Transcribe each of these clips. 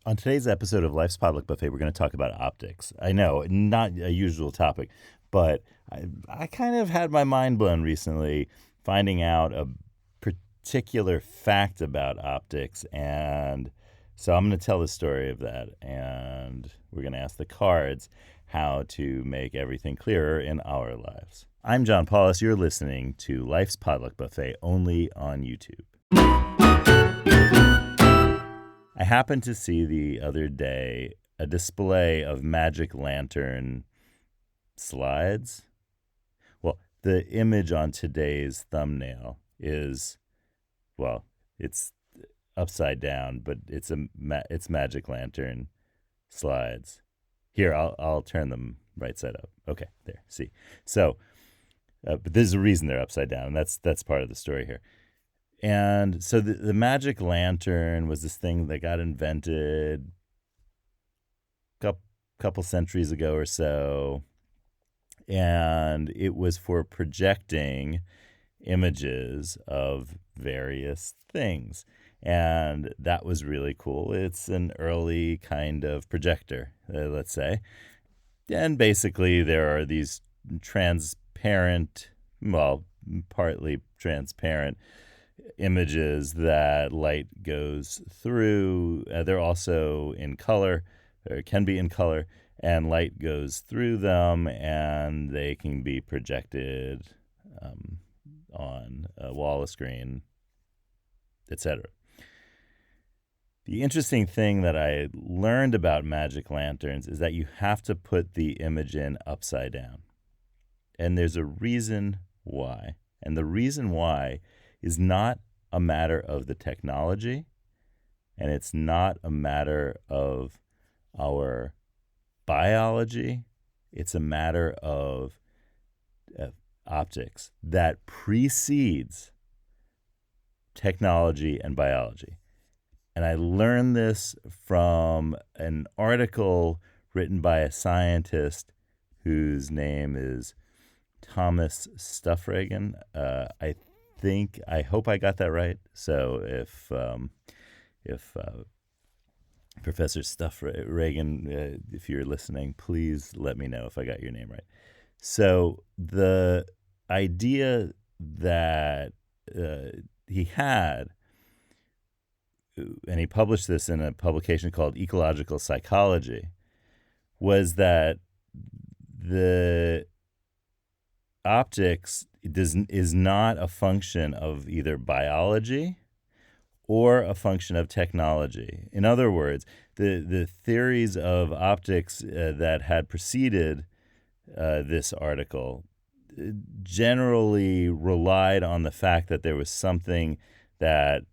On today's episode of Life's Potluck Buffet, we're going to talk about optics. I know, not a usual topic, but I kind of had my mind blown recently finding out a particular fact about optics. And so I'm going to tell the story of that. And we're going to ask the cards how to make everything clearer in our lives. I'm John Paulus. You're listening to Life's Potluck Buffet only on YouTube. I happened to see the other day a display of magic lantern slides. Well, the image on today's thumbnail is, well, it's upside down, but it's magic lantern slides. Here, I'll turn them right side up. Okay, there. See, so, but there's a reason they're upside down, and that's part of the story here. And so the magic lantern was this thing that got invented a couple centuries ago or so. And it was for projecting images of various things. And that was really cool. It's an early kind of projector, let's say. And basically, there are these transparent, well, partly transparent images that light goes through. They're also in color, or can be in color, and light goes through them, and they can be projected on a wall, a screen, etc. The interesting thing that I learned about magic lanterns is that you have to put the image in upside down. And there's a reason why. And the reason why is not a matter of the technology, and it's not a matter of our biology. It's a matter of optics that precedes technology and biology. And I learned this from an article written by a scientist whose name is Thomas Stuffragan. I hope I got that right. So if Professor Stuffragan, if you're listening, please let me know if I got your name right. So the idea that he had, and he published this in a publication called Ecological Psychology, was that the optics is not a function of either biology or a function of technology. In other words, the theories of optics that had preceded this article generally relied on the fact that there was something that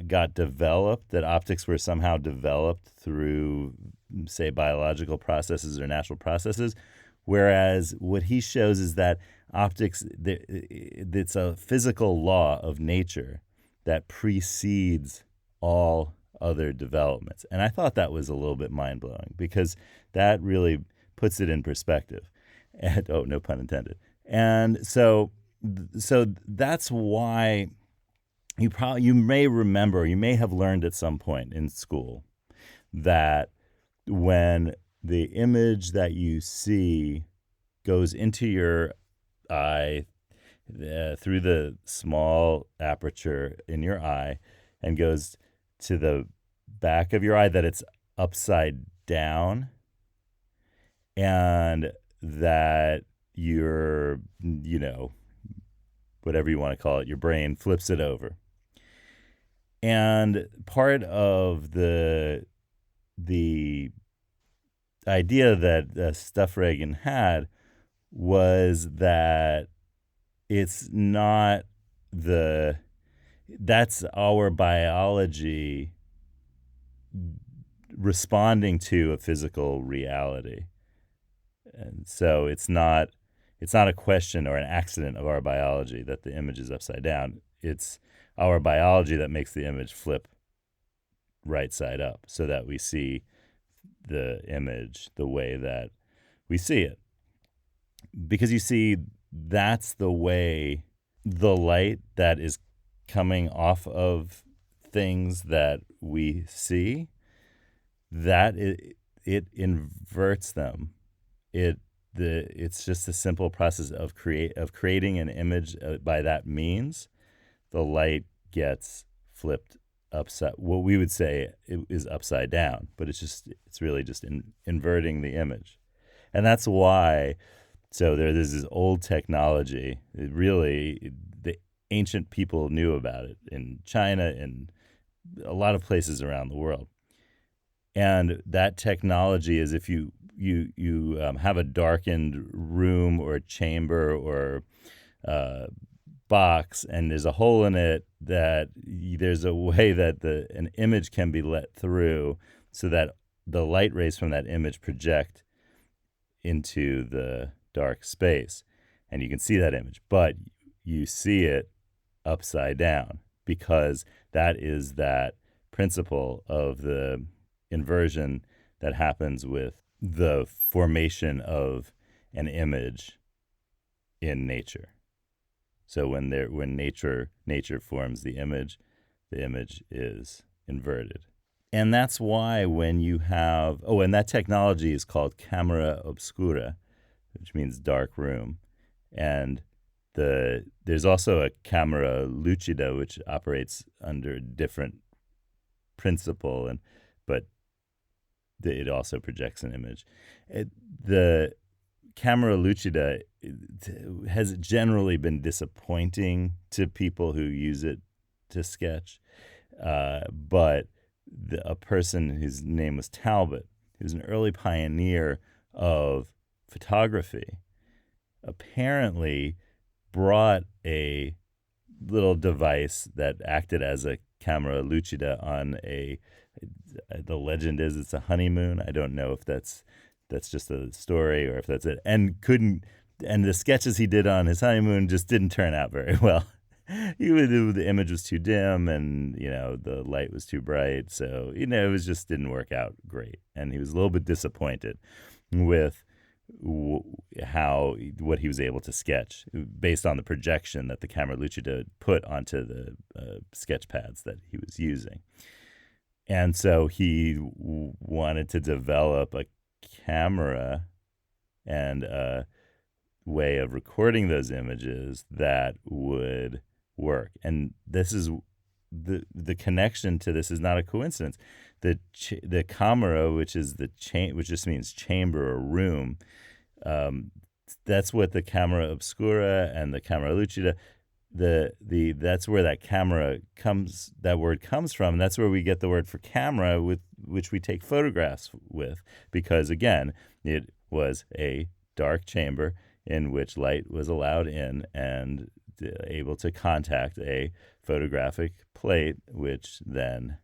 got developed, that optics were somehow developed through, say, biological processes or natural processes. Whereas what he shows is that optics, it's a physical law of nature that precedes all other developments. And I thought that was a little bit mind-blowing because that really puts it in perspective. And, oh, no pun intended. And so that's why you may remember, you may have learned at some point in school that when the image that you see goes into your eye through the small aperture in your eye and goes to the back of your eye, that it's upside down, and that your, whatever you want to call it, your brain flips it over. And part of the idea that Stuffragan had was that it's not that's our biology responding to a physical reality. And so it's not a question or an accident of our biology that the image is upside down. It's our biology that makes the image flip right side up so that we see the image the way that we see it. Because you see, that's the way the light that is coming off of things that we see that it inverts them. It's just a simple process of creating an image. By that means, the light gets flipped upside. What we would say is upside down, but it's really just inverting the image, and that's why. So there's this old technology. The ancient people knew about it in China and a lot of places around the world. And that technology is if you have a darkened room or chamber or box, and there's a hole in it, that there's a way that an image can be let through, so that the light rays from that image project into the dark space, and you can see that image, but you see it upside down, because that is that principle of the inversion that happens with the formation of an image in nature. So when nature forms the image is inverted. And that's why when you have, and that technology is called camera obscura, which means dark room. And there's also a camera lucida, which operates under a different principle, but it also projects an image. The camera lucida has generally been disappointing to people who use it to sketch, but a person whose name was Talbot, who's an early pioneer of photography, apparently brought a little device that acted as a camera lucida on the legend is it's a honeymoon. I don't know if that's just a story or if that's it. And the sketches he did on his honeymoon just didn't turn out very well. The image was too dim, and the light was too bright, so it didn't work out great. And he was a little bit disappointed with what he was able to sketch based on the projection that the camera lucida put onto the sketch pads that he was using. And so he wanted to develop a camera and a way of recording those images that would work. And this is the connection to this is not a coincidence. The camera, which just means chamber or room, that's what the camera obscura and the camera lucida, that's where that word comes from. And that's where we get the word for camera, with which we take photographs with, because again, it was a dark chamber in which light was allowed in and able to contact a photographic plate, which then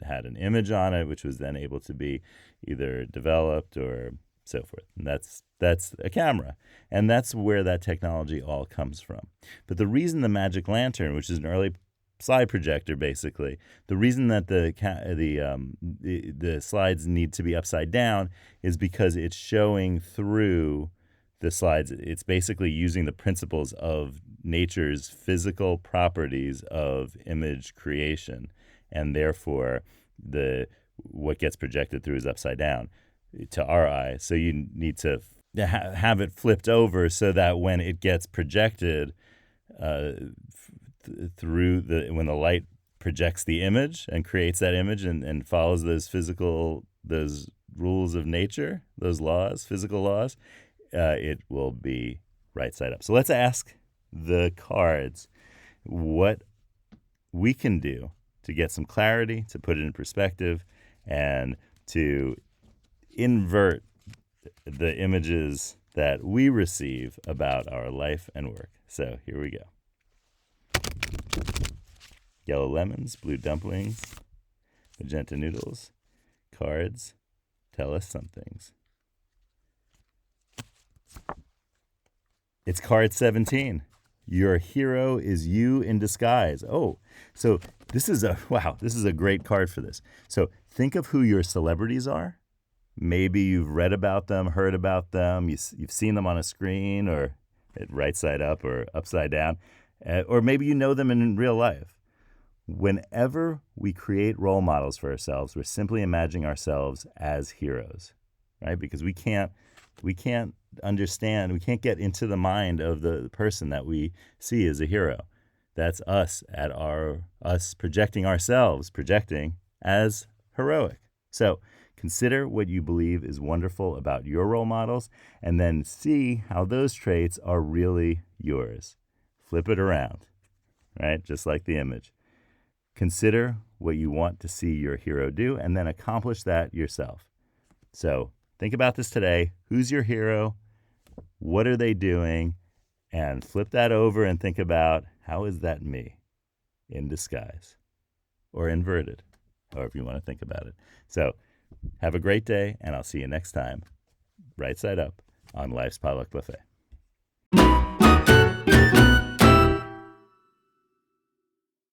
had an image on it, which was then able to be either developed or so forth. And that's a camera. And that's where that technology all comes from. But the reason the magic lantern, which is an early slide projector, basically, the reason that the slides need to be upside down is because it's showing through the slides. It's basically using the principles of nature's physical properties of image creation, and therefore what gets projected through is upside down to our eye. So you need to have it flipped over so that when it gets projected when the light projects the image and creates that image and follows those rules of nature, those laws, physical laws, it will be right side up. So let's ask the cards what we can do to get some clarity, to put it in perspective, and to invert the images that we receive about our life and work. So here we go. Yellow lemons, blue dumplings, magenta noodles. Cards tell us some things. It's card 17. Your hero is you in disguise. Oh, so this is a great card for this. So think of who your celebrities are. Maybe you've read about them, heard about them, you've seen them on a screen or right side up or upside down, or maybe you know them in real life. Whenever we create role models for ourselves, we're simply imagining ourselves as heroes, right? Because we can't understand, we can't get into the mind of the person that we see as a hero. That's us projecting ourselves, projecting as heroic. So consider what you believe is wonderful about your role models, and then see how those traits are really yours. Flip it around, right? Just like the image. Consider what you want to see your hero do, and then accomplish that yourself. So think about this today. Who's your hero? What are they doing? And flip that over and think about, how is that me in disguise or inverted, however you want to think about it. So have a great day, and I'll see you next time, right side up, on Life's Potluck Buffet.